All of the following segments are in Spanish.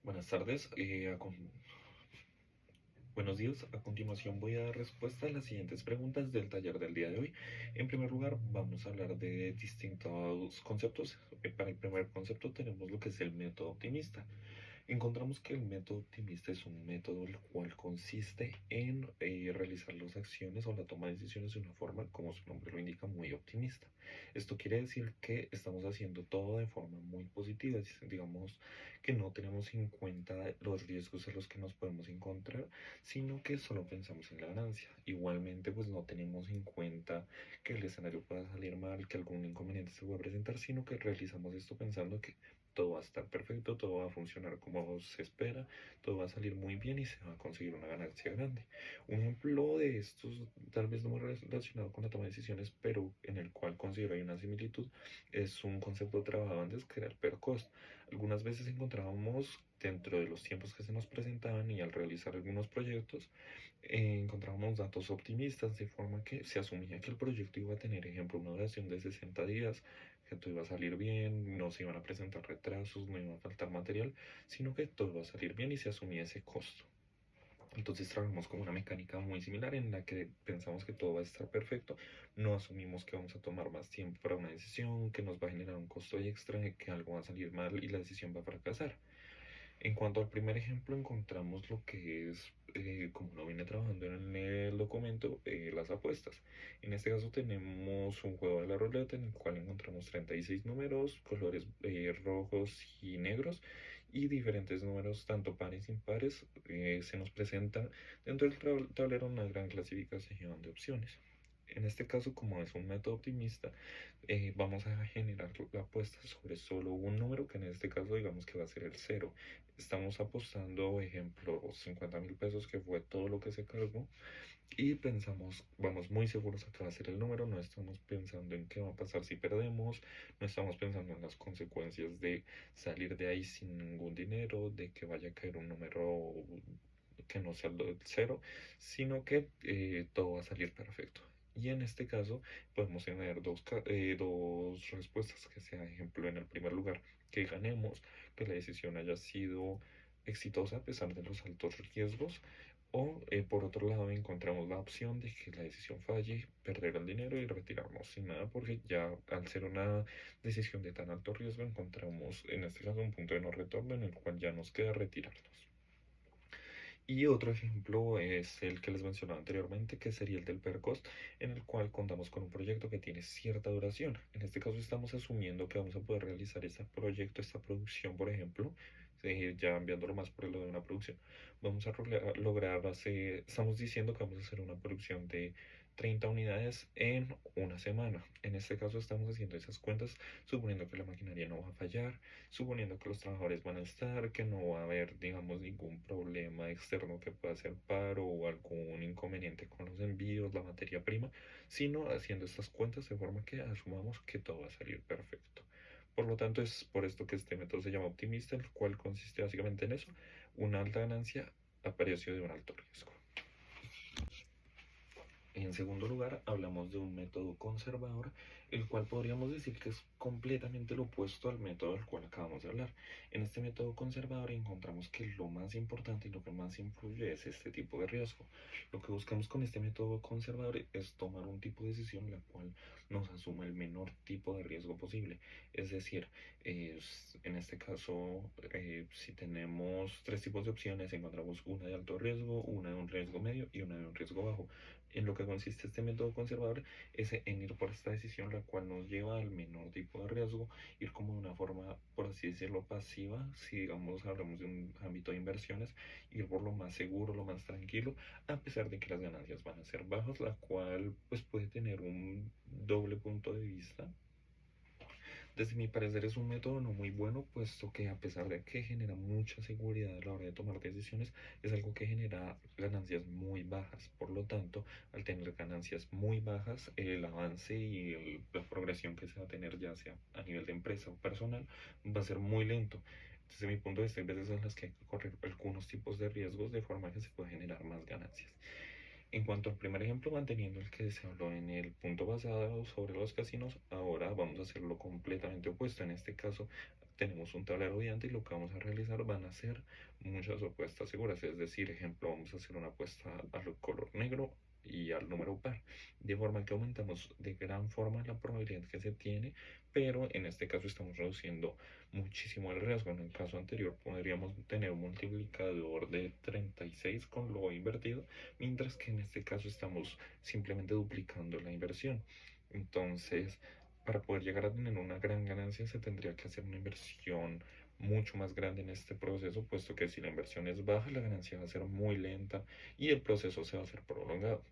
Buenas tardes, buenos días. A continuación voy a dar respuesta a las siguientes preguntas del taller del día de hoy. En primer lugar, vamos a hablar de distintos conceptos. Para el primer concepto tenemos lo que es el método optimista. Encontramos que el método optimista es un método el cual consiste en realizar las acciones o la toma de decisiones de una forma, como su nombre lo indica, muy optimista. Esto quiere decir que estamos haciendo todo de forma muy positiva, digamos que no tenemos en cuenta los riesgos a los que nos podemos encontrar, sino que solo pensamos en la ganancia. Igualmente, pues no tenemos en cuenta que el escenario pueda salir mal, que algún inconveniente se pueda presentar, sino que realizamos esto pensando que todo va a estar perfecto, todo va a funcionar como se espera, todo va a salir muy bien y se va a conseguir una ganancia grande. Un ejemplo de estos, tal vez no muy relacionado con la toma de decisiones, pero en el cual considero hay una similitud, es un concepto trabajado antes que era el per cost. Algunas veces encontrábamos dentro de los tiempos que se nos presentaban y al realizar algunos proyectos, encontrábamos datos optimistas de forma que se asumía que el proyecto iba a tener, ejemplo, una duración de 60 días, que todo iba a salir bien, no se iban a presentar retrasos, no iba a faltar material, sino que todo iba a salir bien y se asumía ese costo. Entonces trabajamos con una mecánica muy similar en la que pensamos que todo va a estar perfecto, no asumimos que vamos a tomar más tiempo para una decisión, que nos va a generar un costo extra, que algo va a salir mal y la decisión va a fracasar. En cuanto al primer ejemplo, encontramos lo que es, como lo viene trabajando en el documento, las apuestas. En este caso tenemos un juego de la ruleta en el cual encontramos 36 números, colores rojos y negros y diferentes números, tanto pares y impares. Se nos presenta dentro del tablero una gran clasificación de opciones. En este caso, como es un método optimista, vamos a generar la apuesta sobre solo un número, que en este caso digamos que va a ser el cero. Estamos apostando, ejemplo, 50.000 pesos, que fue todo lo que se cargó, y pensamos, vamos muy seguros a que va a ser el número, no estamos pensando en qué va a pasar si perdemos, no estamos pensando en las consecuencias de salir de ahí sin ningún dinero, de que vaya a caer un número que no sea el cero, sino que todo va a salir perfecto. Y en este caso podemos tener dos respuestas, que sea, ejemplo, en el primer lugar, que ganemos, que la decisión haya sido exitosa a pesar de los altos riesgos, o por otro lado encontramos la opción de que la decisión falle, perder el dinero y retirarnos sin nada, porque ya al ser una decisión de tan alto riesgo encontramos en este caso un punto de no retorno en el cual ya nos queda retirarnos. Y otro ejemplo es el que les mencionaba anteriormente, que sería el del PERCOS, en el cual contamos con un proyecto que tiene cierta duración. En este caso estamos asumiendo que vamos a poder realizar este proyecto, esta producción, por ejemplo, ya enviándolo más por el lado de una producción. Vamos a lograr hacer, estamos diciendo que vamos a hacer una producción de 30 unidades en una semana. En este caso estamos haciendo esas cuentas suponiendo que la maquinaria no va a fallar, suponiendo que los trabajadores van a estar, que no va a haber, digamos, ningún problema externo que pueda ser paro o algún inconveniente con los envíos, la materia prima, sino haciendo estas cuentas de forma que asumamos que todo va a salir perfecto. Por lo tanto, es por esto que este método se llama optimista, el cual consiste básicamente en eso, una alta ganancia a precio de un alto riesgo. En segundo lugar, hablamos de un método conservador, el cual podríamos decir que es completamente lo opuesto al método del cual acabamos de hablar. En este método conservador encontramos que lo más importante y lo que más influye es este tipo de riesgo. Lo que buscamos con este método conservador es tomar un tipo de decisión la cual nos asuma el menor tipo de riesgo posible. Es decir, en este caso, si tenemos tres tipos de opciones, encontramos una de alto riesgo, una de un riesgo medio y una de un riesgo bajo. En lo que consiste este método conservador es en ir por esta decisión, la cual nos lleva al menor tipo de riesgo, ir como de una forma, por así decirlo, pasiva, si digamos hablamos de un ámbito de inversiones, ir por lo más seguro, lo más tranquilo, a pesar de que las ganancias van a ser bajas, la cual pues puede tener un doble punto de vista. Desde mi parecer es un método no muy bueno, puesto que a pesar de que genera mucha seguridad a la hora de tomar decisiones, es algo que genera ganancias muy bajas. Por lo tanto, al tener ganancias muy bajas, el avance y la progresión que se va a tener, ya sea a nivel de empresa o personal, va a ser muy lento. Desde mi punto de vista, hay veces en las que hay que correr algunos tipos de riesgos de forma que se pueda generar más ganancias. En cuanto al primer ejemplo, manteniendo el que se habló en el punto pasado sobre los casinos, ahora vamos a hacerlo completamente opuesto. En este caso, tenemos un tablero gigante y lo que vamos a realizar van a ser muchas apuestas seguras. Es decir, ejemplo, vamos a hacer una apuesta al color negro y al número par, de forma que aumentamos de gran forma la probabilidad que se tiene, pero en este caso estamos reduciendo muchísimo el riesgo. En el caso anterior podríamos tener un multiplicador de 36 con lo invertido, mientras que en este caso estamos simplemente duplicando la inversión. Entonces, para poder llegar a tener una gran ganancia se tendría que hacer una inversión mucho más grande en este proceso, puesto que si la inversión es baja, la ganancia va a ser muy lenta y el proceso se va a hacer prolongado.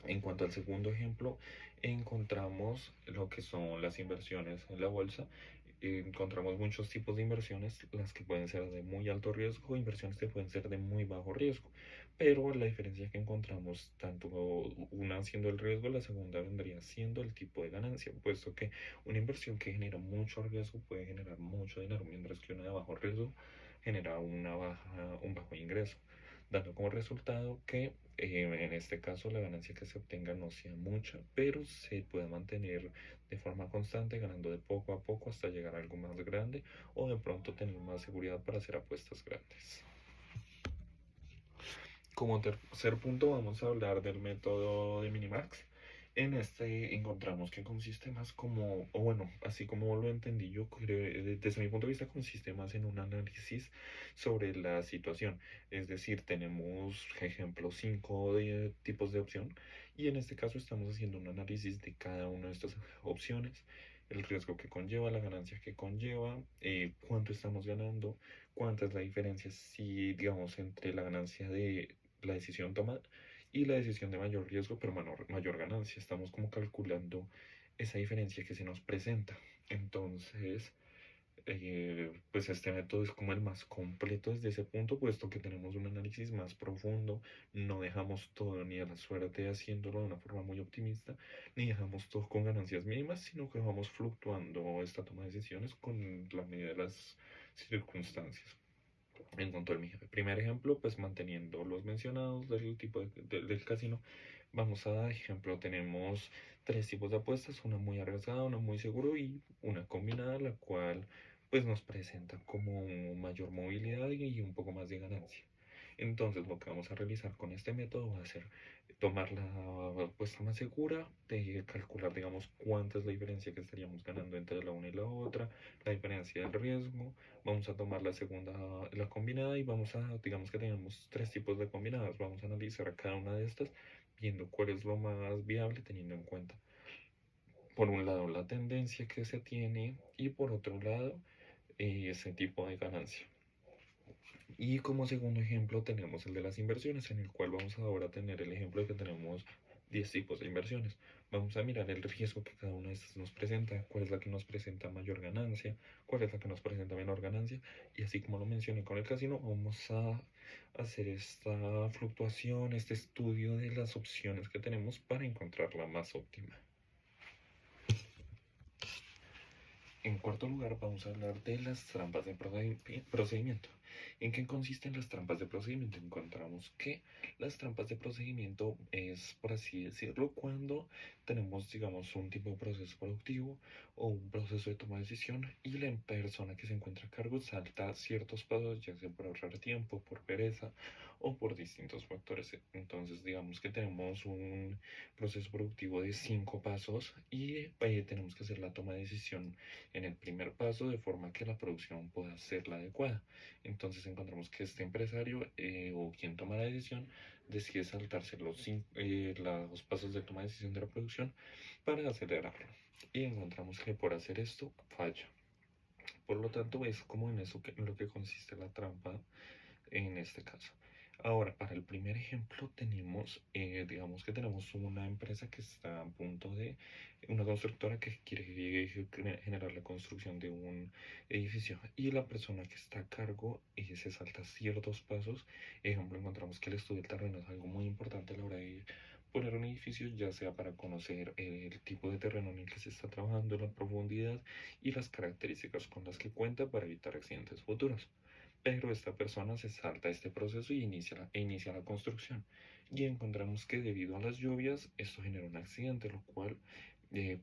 En cuanto al segundo ejemplo, encontramos lo que son las inversiones en la bolsa. Encontramos muchos tipos de inversiones, las que pueden ser de muy alto riesgo, inversiones que pueden ser de muy bajo riesgo. Pero la diferencia que encontramos, tanto una siendo el riesgo, la segunda vendría siendo el tipo de ganancia, puesto que una inversión que genera mucho riesgo puede generar mucho dinero, mientras que una de bajo riesgo genera un bajo ingreso, dando como resultado que en este caso la ganancia que se obtenga no sea mucha, pero se pueda mantener de forma constante, ganando de poco a poco hasta llegar a algo más grande o de pronto tener más seguridad para hacer apuestas grandes. Como tercer punto vamos a hablar del método de Minimax. En este encontramos que consiste más como, o bueno, así como lo entendí yo, desde mi punto de vista consiste más en un análisis sobre la situación. Es decir, tenemos, ejemplo, 5 tipos de opción y en este caso estamos haciendo un análisis de cada una de estas opciones, el riesgo que conlleva, la ganancia que conlleva, cuánto estamos ganando, cuánta es la diferencia si, digamos, entre la ganancia de la decisión tomada y la decisión de mayor riesgo pero mayor ganancia. Estamos como calculando esa diferencia que se nos presenta. Entonces, pues este método es como el más completo desde ese punto, puesto que tenemos un análisis más profundo, no dejamos todo ni a la suerte haciéndolo de una forma muy optimista, ni dejamos todo con ganancias mínimas, sino que vamos fluctuando esta toma de decisiones con la medida de las circunstancias. En cuanto al primer ejemplo, pues manteniendo los mencionados del tipo del casino, vamos a ejemplo, tenemos 3 tipos de apuestas, una muy arriesgada, una muy seguro y una combinada, la cual pues nos presenta como mayor movilidad y un poco más de ganancia. Entonces lo que vamos a realizar con este método va a ser tomar la apuesta más segura, de calcular digamos cuánta es la diferencia que estaríamos ganando entre la una y la otra, la diferencia del riesgo. Vamos a tomar la segunda, la combinada, y vamos a, digamos que tenemos 3 tipos de combinadas, vamos a analizar cada una de estas viendo cuál es lo más viable, teniendo en cuenta por un lado la tendencia que se tiene y por otro lado ese tipo de ganancia. Y como segundo ejemplo tenemos el de las inversiones, en el cual vamos ahora a tener el ejemplo de que tenemos 10 tipos de inversiones. Vamos a mirar el riesgo que cada una de estas nos presenta, cuál es la que nos presenta mayor ganancia, cuál es la que nos presenta menor ganancia, y así como lo mencioné con el casino, vamos a hacer esta fluctuación, este estudio de las opciones que tenemos para encontrar la más óptima. En cuarto lugar, vamos a hablar de las trampas de procedimiento. ¿En qué consisten las trampas de procedimiento? Encontramos que las trampas de procedimiento es, por así decirlo, cuando tenemos, digamos, un tipo de proceso productivo o un proceso de toma de decisión y la persona que se encuentra a cargo salta ciertos pasos, ya sea por ahorrar tiempo, por pereza o por distintos factores. Entonces, digamos que tenemos un proceso productivo de 5 pasos y tenemos que hacer la toma de decisión en el primer paso de forma que la producción pueda ser la adecuada. Entonces encontramos que este empresario o quien toma la decisión decide saltarse los pasos de toma de decisión de la producción para acelerarlo. Y encontramos que por hacer esto falla. Por lo tanto, es como en eso en lo que consiste la trampa en este caso. Ahora, para el primer ejemplo tenemos, digamos que tenemos una empresa que está a punto de, una constructora que quiere generar la construcción de un edificio y la persona que está a cargo se salta ciertos pasos. Ejemplo, encontramos que el estudio del terreno es algo muy importante a la hora de poner un edificio, ya sea para conocer el tipo de terreno en el que se está trabajando, la profundidad y las características con las que cuenta para evitar accidentes futuros. pero esta persona se salta este proceso y inicia la construcción. Y encontramos que debido a las lluvias, esto genera un accidente, lo cual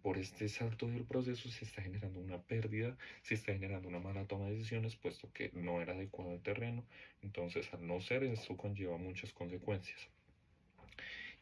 por este salto del proceso se está generando una pérdida, se está generando una mala toma de decisiones, puesto que no era adecuado el terreno. Entonces, al no ser, esto conlleva muchas consecuencias.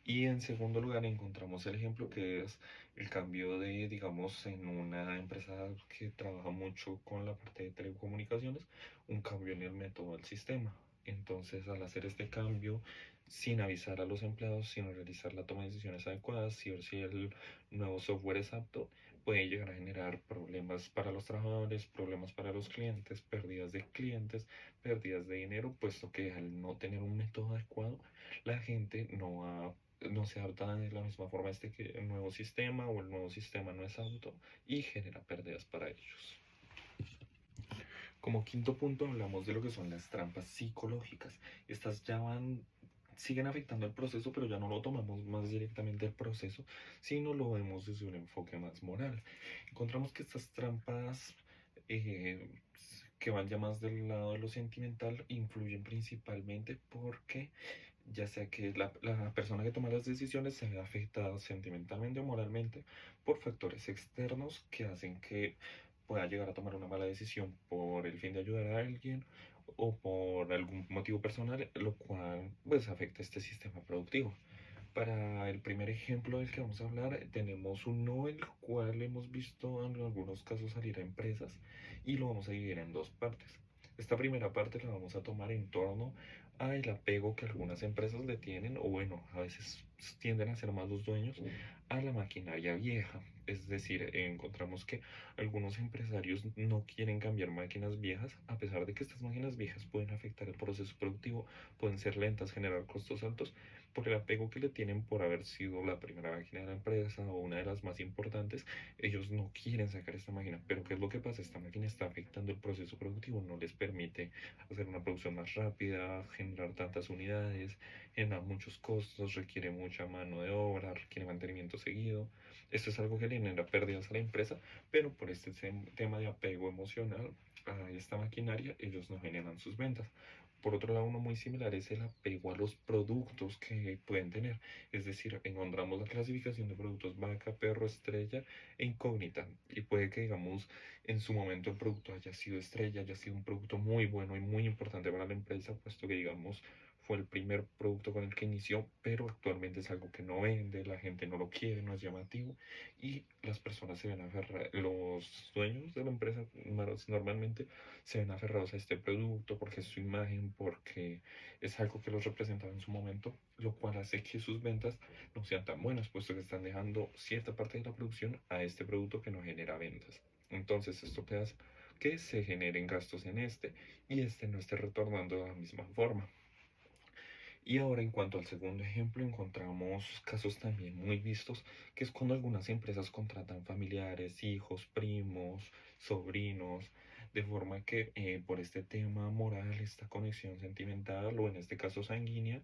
Y en segundo lugar encontramos el ejemplo que es el cambio de, digamos, en una empresa que trabaja mucho con la parte de telecomunicaciones, un cambio en el método del sistema. Entonces, al hacer este cambio, sin avisar a los empleados, sin realizar la toma de decisiones adecuadas, sin ver si el nuevo software es apto, puede llegar a generar problemas para los trabajadores, problemas para los clientes, pérdidas de dinero, puesto que al no tener un método adecuado, la gente no se adapta de la misma forma a el nuevo sistema o el nuevo sistema no es apto y genera pérdidas para ellos. Como quinto punto hablamos de lo que son las trampas psicológicas. Estas siguen afectando el proceso, pero ya no lo tomamos más directamente el proceso, sino lo vemos desde un enfoque más moral. Encontramos que estas trampas eh, que van ya más del lado de lo sentimental influyen principalmente porque ya sea que la persona que toma las decisiones se ve afectada sentimentalmente o moralmente por factores externos que hacen que pueda llegar a tomar una mala decisión por el fin de ayudar a alguien o por algún motivo personal, lo cual pues afecta este sistema productivo. Para el primer ejemplo del que vamos a hablar, tenemos un no, el cual hemos visto en algunos casos salir a empresas y lo vamos a dividir en dos partes. Esta primera parte la vamos a tomar en torno al apego que algunas empresas le tienen, o bueno, a veces tienden a ser más los dueños, a la maquinaria vieja. Es decir, encontramos que algunos empresarios no quieren cambiar máquinas viejas, a pesar de que estas máquinas viejas pueden afectar el proceso productivo, pueden ser lentas, generar costos altos, por el apego que le tienen por haber sido la primera máquina de la empresa o una de las más importantes. Ellos no quieren sacar esta máquina, pero ¿qué es lo que pasa? Esta máquina está afectando el proceso productivo, no les permite hacer una producción más rápida, generar tantas unidades, genera muchos costos, requiere mucha mano de obra, requiere mantenimiento seguido. Esto es algo que le genera pérdidas a la empresa, pero por este tema de apego emocional a esta maquinaria, ellos no generan sus ventas. Por otro lado, uno muy similar es el apego a los productos que pueden tener. Es decir, encontramos la clasificación de productos vaca, perro, estrella e incógnita. Y puede que, digamos, en su momento el producto haya sido estrella, haya sido un producto muy bueno y muy importante para la empresa, puesto que, digamos, fue el primer producto con el que inició, pero actualmente es algo que no vende, la gente no lo quiere, no es llamativo y las personas se ven aferradas, los dueños de la empresa normalmente se ven aferrados a este producto porque es su imagen, porque es algo que los representaba en su momento, lo cual hace que sus ventas no sean tan buenas, puesto que están dejando cierta parte de la producción a este producto que no genera ventas. Entonces esto que hace que se generen gastos en este y este no esté retornando de la misma forma. Y ahora en cuanto al segundo ejemplo, encontramos casos también muy vistos, que es cuando algunas empresas contratan familiares, hijos, primos, sobrinos, de forma que por este tema moral, esta conexión sentimental o en este caso sanguínea,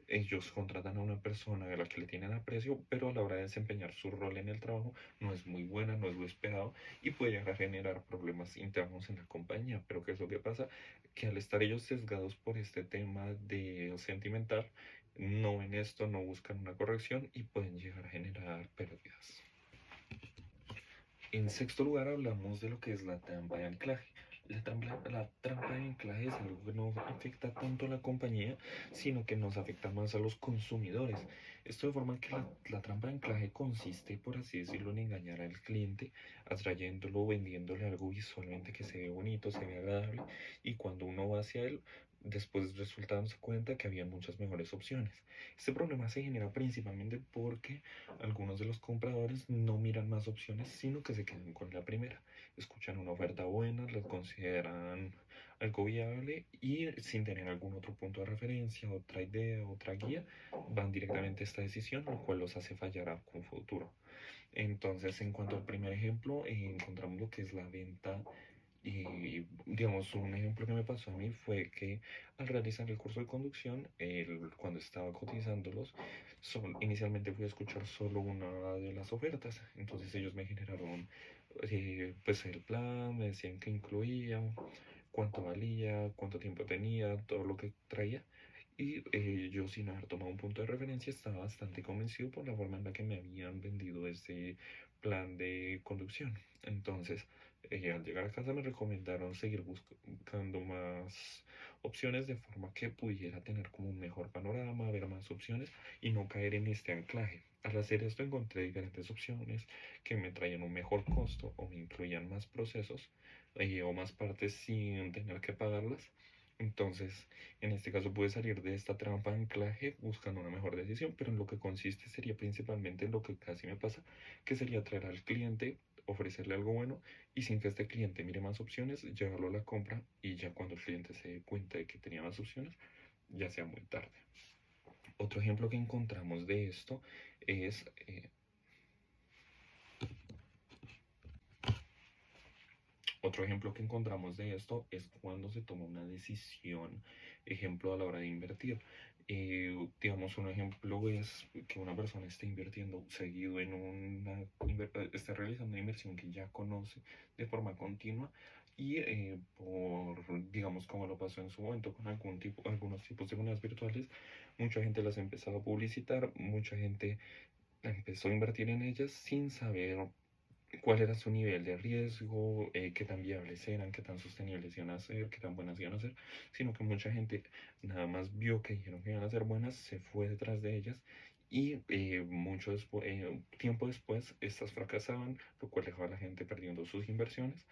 ellos contratan a una persona de la que le tienen aprecio, pero a la hora de desempeñar su rol en el trabajo no es muy buena, no es lo esperado y puede llegar a generar problemas internos en la compañía. Pero ¿qué es lo que pasa? Que al estar ellos sesgados por este tema de sentimental, no ven esto, no buscan una corrección y pueden llegar a generar pérdidas. En sexto lugar hablamos de lo que es la trampa de anclaje. La trampa de anclaje es algo que no afecta tanto a la compañía, sino que nos afecta más a los consumidores. Esto de forma que la trampa de anclaje consiste, por así decirlo, en engañar al cliente, atrayéndolo, vendiéndole algo visualmente que se ve bonito, se ve agradable, y cuando uno va hacia él, después resulta dándose cuenta que había muchas mejores opciones. Este problema se genera principalmente porque algunos de los compradores no miran más opciones, sino que se quedan con la primera. Escuchan una oferta buena, la consideran algo viable y sin tener algún otro punto de referencia, otra idea, otra guía, van directamente a esta decisión, lo cual los hace fallar a un futuro. Entonces, en cuanto al primer ejemplo, encontramos lo que es la venta y digamos, un ejemplo que me pasó a mí fue que al realizar el curso de conducción, cuando estaba cotizándolos, inicialmente fui a escuchar solo una de las ofertas. Entonces ellos me generaron pues el plan, me decían que incluía cuánto valía, cuánto tiempo tenía, todo lo que traía. Y yo, sin haber tomado un punto de referencia, estaba bastante convencido por la forma en la que me habían vendido ese plan de conducción. Entonces, al llegar a casa me recomendaron seguir buscando más opciones de forma que pudiera tener como un mejor panorama, ver más opciones y no caer en este anclaje. Al hacer esto encontré diferentes opciones que me traían un mejor costo o me incluían más procesos o más partes sin tener que pagarlas. Entonces, en este caso pude salir de esta trampa de anclaje buscando una mejor decisión, pero en lo que consiste sería principalmente en lo que casi me pasa, que sería traer al cliente, ofrecerle algo bueno y sin que este cliente mire más opciones, llevarlo a la compra y ya cuando el cliente se dé cuenta de que tenía más opciones, ya sea muy tarde. Otro ejemplo que encontramos de esto es Otro ejemplo que encontramos de esto es cuando se toma una decisión, ejemplo a la hora de invertir. Digamos, un ejemplo es que una persona esté invirtiendo seguido en esté realizando una inversión que ya conoce de forma continua y digamos, como lo pasó en su momento con algunos tipos de monedas virtuales, mucha gente las ha empezado a publicitar, mucha gente empezó a invertir en ellas sin saber cuál era su nivel de riesgo, qué tan viables eran, qué tan sostenibles iban a ser, qué tan buenas iban a ser, sino que mucha gente nada más vio que dijeron que iban a ser buenas, se fue detrás de ellas y tiempo después estas fracasaban, lo cual dejaba a la gente perdiendo sus inversiones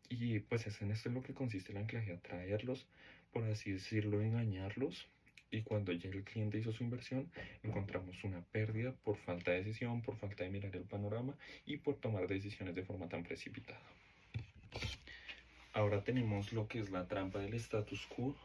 y pues es en esto en lo que consiste el anclaje, atraerlos, por así decirlo, engañarlos. Y cuando ya el cliente hizo su inversión, encontramos una pérdida por falta de decisión, por falta de mirar el panorama y por tomar decisiones de forma tan precipitada. Ahora tenemos lo que es la trampa del status quo,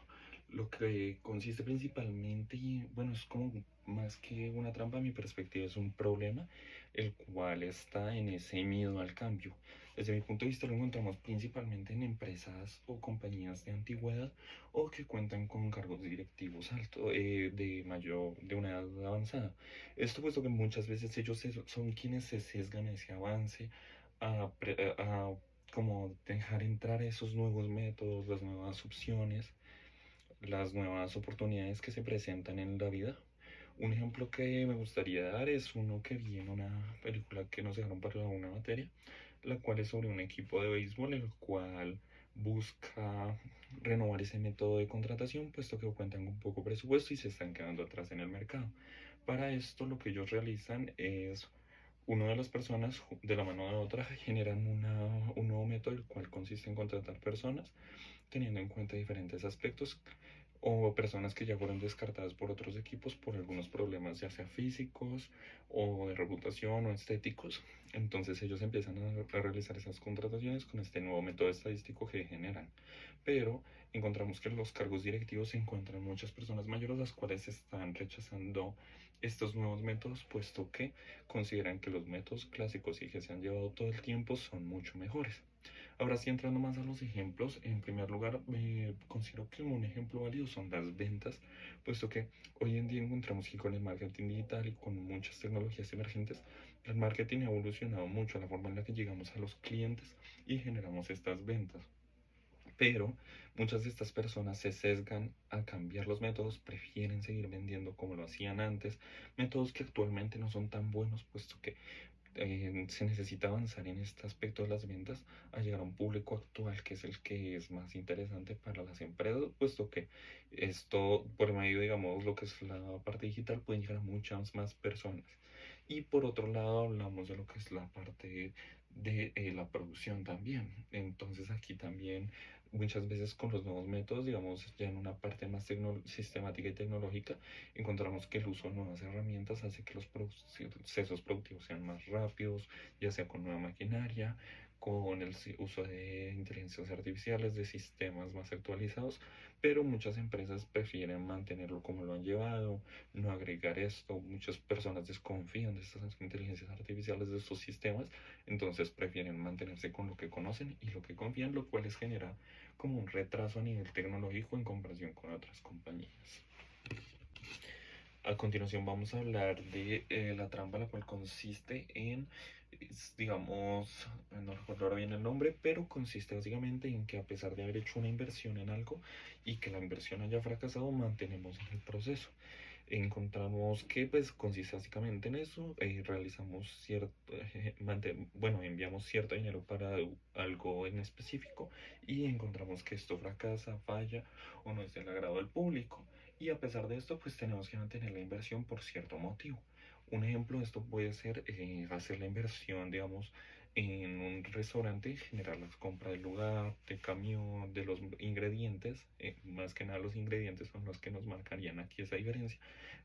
lo que consiste principalmente, y bueno, es como más que una trampa, a mi perspectiva es un problema, el cual está en ese miedo al cambio. Desde mi punto de vista lo encontramos principalmente en empresas o compañías de antigüedad o que cuentan con cargos directivos altos, de una edad avanzada. Esto puesto que muchas veces ellos son quienes se sesgan ese avance a como dejar entrar esos nuevos métodos, las nuevas opciones, las nuevas oportunidades que se presentan en la vida. Un ejemplo que me gustaría dar es uno que vi en una película que nos dejaron para una materia, la cual es sobre un equipo de béisbol el cual busca renovar ese método de contratación, puesto que cuentan con poco presupuesto y se están quedando atrás en el mercado. Para esto lo que ellos realizan es una de las personas de la mano de otra generan un nuevo método el cual consiste en contratar personas teniendo en cuenta diferentes aspectos o personas que ya fueron descartadas por otros equipos por algunos problemas ya sea físicos o de reputación o estéticos. Entonces ellos empiezan a realizar esas contrataciones con este nuevo método estadístico que generan. Pero encontramos que en los cargos directivos se encuentran muchas personas mayores las cuales están rechazando estos nuevos métodos puesto que consideran que los métodos clásicos y que se han llevado todo el tiempo son mucho mejores. Ahora sí, entrando más a los ejemplos, en primer lugar, considero que un ejemplo válido son las ventas, puesto que hoy en día encontramos que con el marketing digital y con muchas tecnologías emergentes, el marketing ha evolucionado mucho la forma en la que llegamos a los clientes y generamos estas ventas. Pero muchas de estas personas se sesgan a cambiar los métodos, prefieren seguir vendiendo como lo hacían antes, métodos que actualmente no son tan buenos, puesto que se necesita avanzar en este aspecto de las ventas a llegar a un público actual que es el que es más interesante para las empresas, puesto que esto por medio, digamos, lo que es la parte digital puede llegar a muchas más personas. Y por otro lado hablamos de lo que es la parte de la producción también. Entonces aquí también muchas veces con los nuevos métodos, digamos, ya en una parte más sistemática y tecnológica, encontramos que el uso de nuevas herramientas hace que los procesos productivos sean más rápidos, ya sea con nueva maquinaria, con el uso de inteligencias artificiales, de sistemas más actualizados, pero muchas empresas prefieren mantenerlo como lo han llevado, no agregar esto. Muchas personas desconfían de estas inteligencias artificiales, de estos sistemas, entonces prefieren mantenerse con lo que conocen y lo que confían, lo cual les genera como un retraso a nivel tecnológico en comparación con otras compañías. A continuación vamos a hablar de la trampa, la cual consiste en, digamos, no recuerdo ahora bien el nombre, pero consiste básicamente en que a pesar de haber hecho una inversión en algo y que la inversión haya fracasado, mantenemos en el proceso. Encontramos que pues consiste básicamente en eso, realizamos cierto, bueno, enviamos cierto dinero para algo en específico y encontramos que esto fracasa, falla o no es del agrado del público. Y a pesar de esto, pues tenemos que mantener la inversión por cierto motivo. Un ejemplo de esto puede ser hacer la inversión, digamos, en un restaurante, generar las compras del lugar, del camión, de los ingredientes. Más que nada los ingredientes son los que nos marcarían aquí esa diferencia.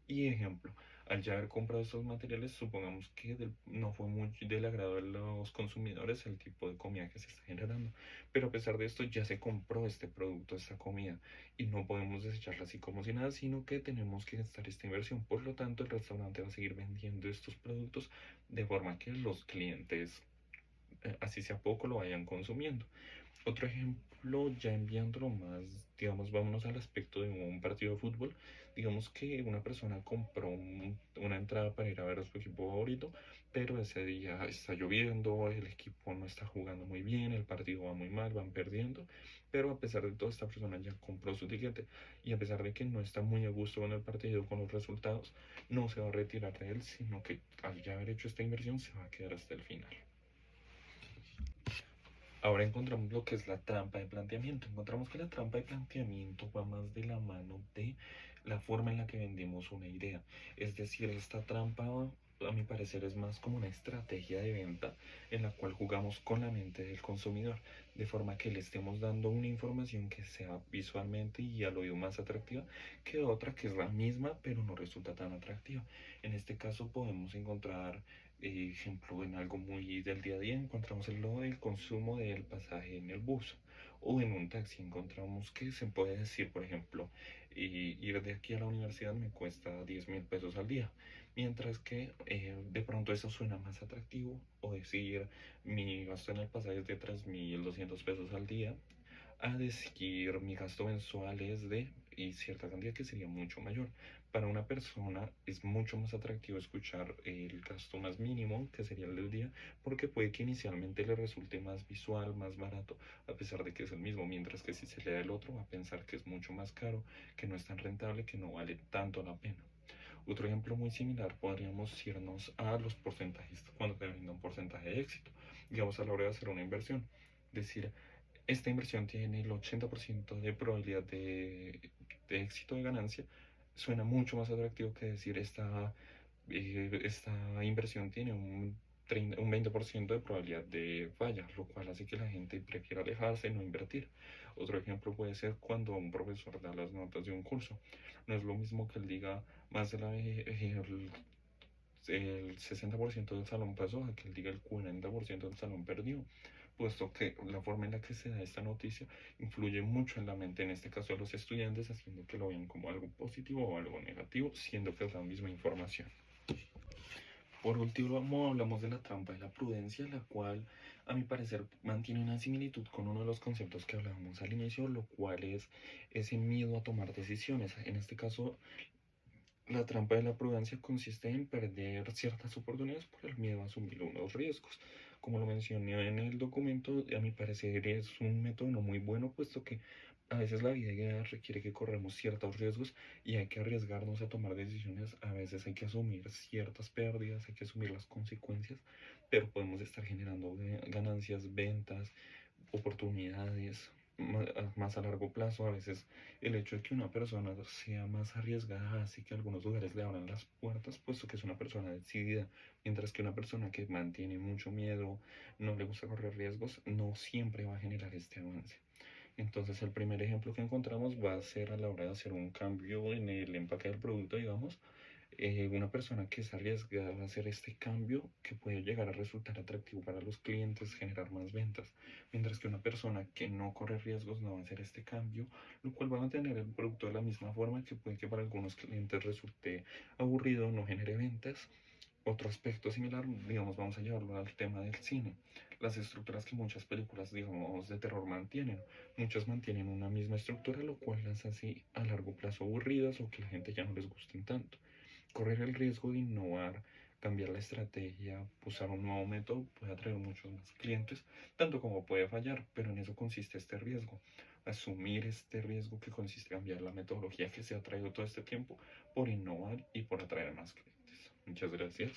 Y ejemplo, al ya haber comprado estos materiales, supongamos que no fue muy del agrado de los consumidores el tipo de comida que se está generando. Pero a pesar de esto, ya se compró este producto, esta comida, y no podemos desecharla así como si nada, sino que tenemos que gastar esta inversión. Por lo tanto, el restaurante va a seguir vendiendo estos productos de forma que los clientes, así sea poco, lo vayan consumiendo. Otro ejemplo, ya enviándolo más, digamos, vámonos al aspecto de un partido de fútbol. Digamos que una persona compró una entrada para ir a ver a su equipo favorito, pero ese día está lloviendo, el equipo no está jugando muy bien, el partido va muy mal, van perdiendo, pero a pesar de todo, esta persona ya compró su tiquete y a pesar de que no está muy a gusto con el partido, con los resultados, no se va a retirar de él, sino que al ya haber hecho esta inversión se va a quedar hasta el final. Ahora encontramos lo que es la trampa de planteamiento. Encontramos que la trampa de planteamiento va más de la mano de la forma en la que vendemos una idea. Es decir, esta trampa, a mi parecer, es más como una estrategia de venta en la cual jugamos con la mente del consumidor, de forma que le estemos dando una información que sea visualmente y al oído más atractiva que otra que es la misma, pero no resulta tan atractiva. En este caso podemos encontrar ejemplo, en algo muy del día a día encontramos el logo del consumo del pasaje en el bus o en un taxi. Encontramos que se puede decir, por ejemplo, ir de aquí a la universidad me cuesta 10.000 pesos al día. Mientras que de pronto eso suena más atractivo, o decir mi gasto en el pasaje es de 3.200 pesos al día, a decir mi gasto mensual es de y cierta cantidad que sería mucho mayor. Para una persona es mucho más atractivo escuchar el gasto más mínimo, que sería el del día, porque puede que inicialmente le resulte más visual, más barato, a pesar de que es el mismo, mientras que si se le da el otro va a pensar que es mucho más caro, que no es tan rentable, que no vale tanto la pena. Otro ejemplo muy similar podríamos irnos a los porcentajes, cuando te brinda un porcentaje de éxito, digamos a la hora de hacer una inversión. Decir, esta inversión tiene el 80% de probabilidad de éxito de ganancia, suena mucho más atractivo que decir esta inversión tiene un 20% de probabilidad de falla, lo cual hace que la gente prefiera alejarse y no invertir. Otro ejemplo puede ser cuando un profesor da las notas de un curso. No es lo mismo que él diga más de el 60% del salón pasó a que él diga el 40% del salón perdió, puesto que la forma en la que se da esta noticia influye mucho en la mente, en este caso de los estudiantes, haciendo que lo vean como algo positivo o algo negativo, siendo que es la misma información. Por último, hablamos de la trampa de la prudencia, la cual, a mi parecer, mantiene una similitud con uno de los conceptos que hablábamos al inicio, lo cual es ese miedo a tomar decisiones. En este caso, la trampa de la prudencia consiste en perder ciertas oportunidades por el miedo a asumir unos riesgos. Como lo mencioné en el documento, a mi parecer es un método no muy bueno, puesto que a veces la vida requiere que corramos ciertos riesgos y hay que arriesgarnos a tomar decisiones. A veces hay que asumir ciertas pérdidas, hay que asumir las consecuencias, pero podemos estar generando ganancias, ventas, oportunidades más a largo plazo. A veces el hecho de que una persona sea más arriesgada hace que algunos lugares le abran las puertas, puesto que es una persona decidida, mientras que una persona que mantiene mucho miedo, no le gusta correr riesgos, no siempre va a generar este avance. Entonces el primer ejemplo que encontramos va a ser a la hora de hacer un cambio en el empaque del producto, digamos, una persona que es arriesgada a hacer este cambio que puede llegar a resultar atractivo para los clientes, generar más ventas, mientras que una persona que no corre riesgos no va a hacer este cambio, lo cual va a mantener el producto de la misma forma, que puede que para algunos clientes resulte aburrido, no genere ventas. Otro aspecto similar, digamos, vamos a llevarlo al tema del cine. Las estructuras que muchas películas, digamos, de terror mantienen. Muchas mantienen una misma estructura, lo cual las hace a largo plazo aburridas o que la gente ya no les gusten tanto. correr el riesgo de innovar, cambiar la estrategia, usar un nuevo método, puede atraer muchos más clientes, tanto como puede fallar, pero en eso consiste este riesgo. Asumir este riesgo que consiste en cambiar la metodología que se ha traído todo este tiempo por innovar y por atraer más clientes. Muchas gracias.